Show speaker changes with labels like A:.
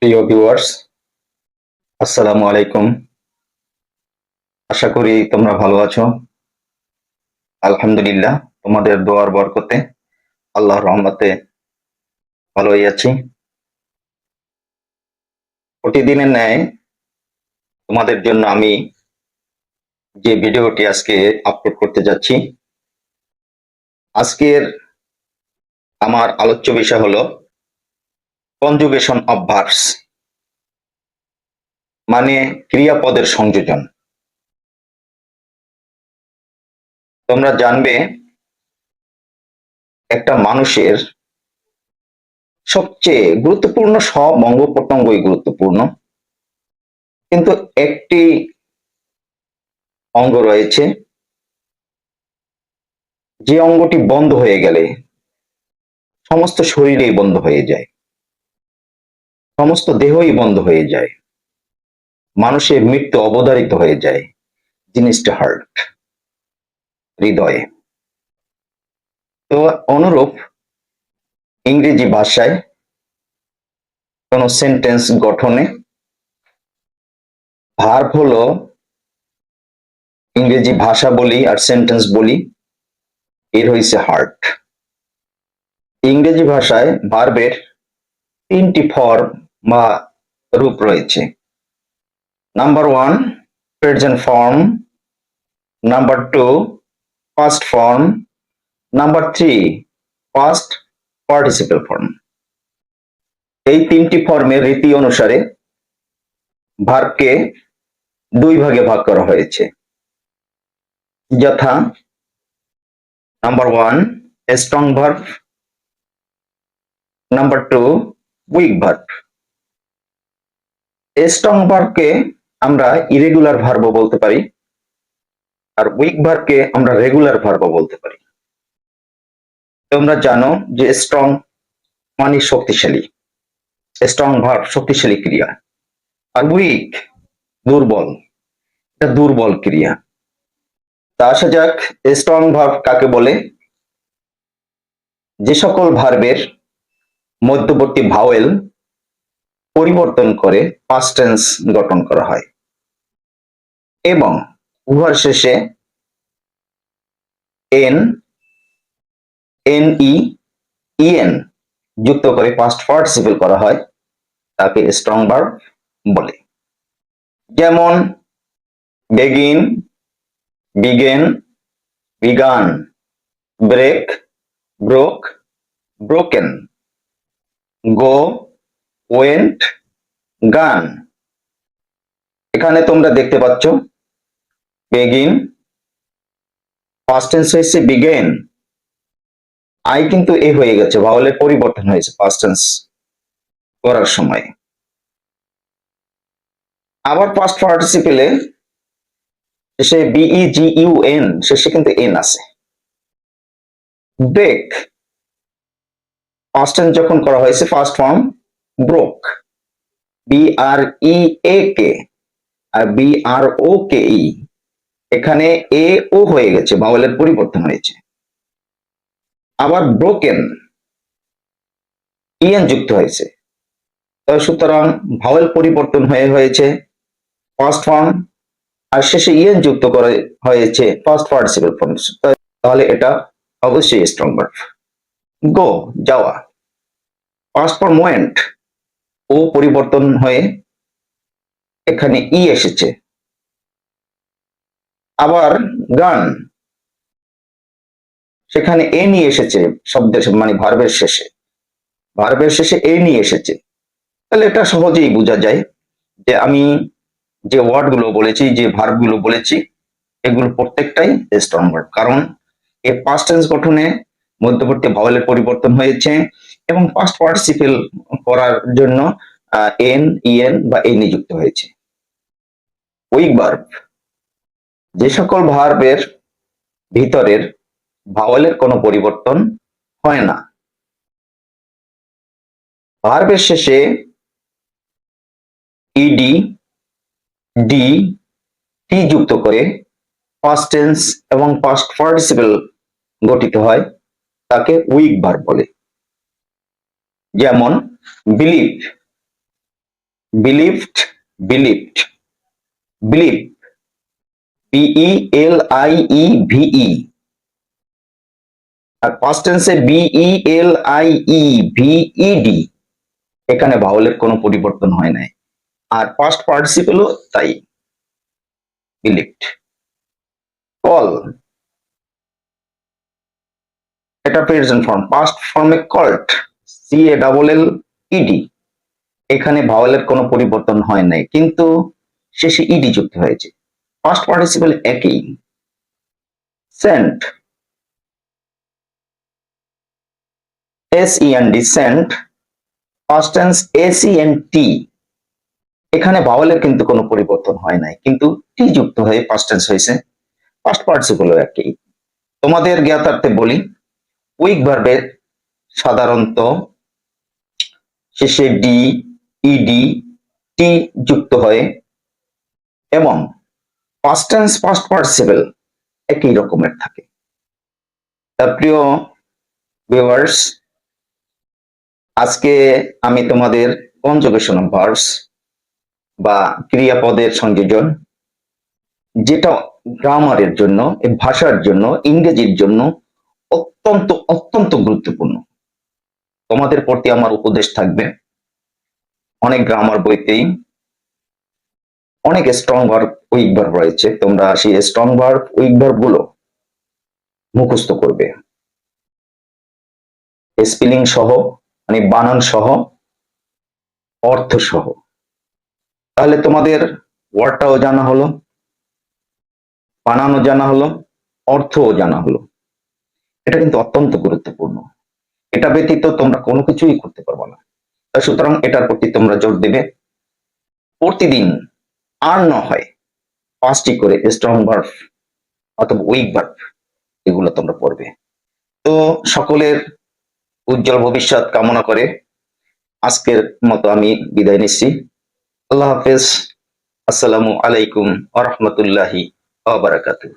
A: প্রিয় ভিউয়ার্স, আসসালামু আলাইকুম। আশা করি তোমরা ভালো আছো। আলহামদুলিল্লাহ, তোমাদের দোয়ার বরকতে আল্লাহর রহমতে ভালোই আছি। প্রতিদিনের ন্যায় তোমাদের জন্য আমি যে ভিডিওটি আজকে আপলোড করতে যাচ্ছি, আজকের আমার আলোচ্য বিষয় হলো কনজুগেশন অফ ভার্বস, মানে ক্রিয়াপদের সংযোজন। তোমরা জানবে একটা মানুষের সবচেয়ে গুরুত্বপূর্ণ, সব অঙ্গ প্রত্যঙ্গই গুরুত্বপূর্ণ, কিন্তু একটি অঙ্গ রয়েছে যে অঙ্গটি বন্ধ হয়ে গেলে সমস্ত শরীরেই বন্ধ হয়ে যায়, সমস্ত দেহই বন্ধ হয়ে যায়, মানুষের মৃত্যু অবধারিত হয়ে যায়। জিনিসটা হার্ট, হৃদয়ে। তো অনুরূপ ইংরেজি ভাষায় কোন সেন্টেন্স গঠনে ভার্ব হলো, ইংরেজি ভাষা বলি আর সেন্টেন্স বলি, এর হইছে হার্ট। ইংরেজি ভাষায় ভার্বের তিনটি ফর্ম বা রূপ রয়েছে। Number 1 present form, number 2 past form, number 3 past participle form. এই তিনটি ফর্মের রীতি অনুসারে ভার্বকে দুই ভাগে ভাগ করা হয়েছে, যথা number 1 strong verb, number 2 weak verb. Strong ভার্বকে আমরা ইরেগুলার ভার্ব বলতে পারি, আর উইক ভার্বকে আমরা রেগুলার ভার্ব বলতে পারি। তোমরা জানো যে স্ট্রং মানে শক্তিশালী, স্ট্রং ভার্ব শক্তিশালী ক্রিয়া, আর উইক দুর্বল, এটা দুর্বল ক্রিয়া। তা আসা যাক, স্ট্রং ভার্ব কাকে বলে? যে সকল ভার্বের মধ্যবর্তী ভাওয়েল পরিবর্তন করে পাস্ট টেন্স গঠন করা হয় এবং উহার শেষে এন, এনই, ইএন যুক্ত করে পাস্ট পার্টিসিপেল করা হয়, তাকে স্ট্রং ভার্ব বলে। যেমন begin, began, begun, break, broke, broken, go, went, gone. এখানে তোমরা দেখতে পাচ্ছ বেগিন, পাস্ট টেন্স হয়েছে বিগেন, আই কিন্তু এ হয়ে গেছে, ভাওয়েলের পরিবর্তন হয়েছে পাস্ট টেন্স করার সময়। আবার পাস্ট পার্টিসিপেলে শেষে বিইজিইউএন, শেষে কিন্তু এন আছে। ব্রেক পাস্ট টেন্স যখন করা হয়েছে, ফার্স্ট ফর্ম ব্রোক, BREAK আর BROKE, এখানে এ ও হয়ে গেছে, ভাওয়েলের পরিবর্তন হয়েছে। আবার ব্রোকেন, ইএন যুক্ত হয়েছে, সুতরাং ভাওয়েল পরিবর্তন হয়েছে ফার্স্ট ফর্ম, আর শেষে ইএন যুক্ত করা হয়েছে ফার্স্ট পার্টিসিপল ফর্ম। তাহলে এটা অবশ্যই স্ট্রং ভার্ব। গো যাওয়া, পাস্ট ফর্ম ওয়েন্ট, ও পরিবর্তন হয়ে এখানে ই এসেছে। আবার গান, সেখানে এ নিয়ে এসেছে শব্দের, মানে ভার্বের শেষে, ভার্বের শেষে এ নিয়ে এসেছে। তাহলে এটা সহজেই বোঝা যায় যে আমি যে ওয়ার্ড গুলো বলেছি, যে ভার্ব গুলো বলেছি, এগুলো প্রত্যেকটাই স্ট্রং ভার্ব, কারণ এর পাস্ট টেন্স গঠনে মধ্যবর্তী ভাওয়েলের পরিবর্তন হয়েছে এবং পাস্ট পার্টিসিপেল করার জন্য এন, ইএন বা এ নিযুক্ত হয়েছে। উইক ভার্ব, যে সকল ভার্বের ভিতরের ভাওয়েলের কোনো পরিবর্তন হয় না, ভার্বের শেষে ইডি, ডি, টি যুক্ত করে পাস্ট টেন্স এবং পাস্ট পার্টিসিপেল গঠিত হয়, তাকে উইক ভার্ব বলে। যেমন believe, believed, believed, believe, BELIEVE, আর পাস্ট টেন্সে BELIEVED, এখানে ভাওয়েলের কোনো পরিবর্তন হয় নাই। আর পাস্ট পার্টিসিপেলও তাই, বিলিভড। কল, এটা প্রেজেন্ট ফর্ম, পাস্ট ফর্মে কল্ট, CALLED, এখানে ভাওয়েলের কোনো পরিবর্তন হয় নাই, কিন্তু শেষে ইডি যুক্ত হয়েছে। পাস্ট পার্টিসিপেল একই। Sent, SEND, sent, past tense ACNT, এখানে ভাওয়েলের কিন্তু কোনো পরিবর্তন হয় নাই, কিন্তু টি যুক্ত হয়ে পাস্ট টেন্স হয়েছে। পাস্ট পার্টিসিপেলও একই। তোমাদের জ্ঞাতার্থে বলি, উইক ভার্বের সাধারণত শেষে ডি, ইডি, টি যুক্ত হয় এবং পাস্ট টেন্স পাস্ট পার্টিসিপেল একই রকমের থাকে। প্রিয় ভিউয়ার্স, আজকে আমি তোমাদের কনজুগেশন অফ ভার্বস বা ক্রিয়াপদের সংযোজন, যেটা গ্রামারের জন্য, ভাষার জন্য, ইংরেজির জন্য অত্যন্ত অত্যন্ত গুরুত্বপূর্ণ। তোমাদের প্রতি আমার উপদেশ থাকবে, অনেক গ্রামার বইতেই অনেক স্ট্রং ভার্ব, উইক ভার্ব রয়েছে, তোমরা সেই স্ট্রং ভার্ব, উইক ভার্ব গুলো মুখস্থ করবে, স্পেলিং সহ, মানে বানান সহ, অর্থ সহ। তাহলে তোমাদের ওয়ার্ডটাও জানা হলো, বানানো জানা হলো, অর্থও জানা হলো। এটা কিন্তু অত্যন্ত গুরুত্বপূর্ণ। এটা ব্যতীত তোমরা কোনো কিছুই করতে পারবে না। সুতরাং এটার প্রতি তোমরা জোর দেবে। প্রতিদিন আর না হয় 5টি করে স্ট্রং ভার্ব অথবা উইক ভার্ব এগুলো তোমরা পড়বে। তো সকলের উজ্জ্বল ভবিষ্যৎ কামনা করে আজকের মতো আমি বিদায় নিচ্ছি। আল্লাহ হাফেজ। আসসালামু আলাইকুম ওয়া রাহমাতুল্লাহি ওয়া বারাকাতুহু।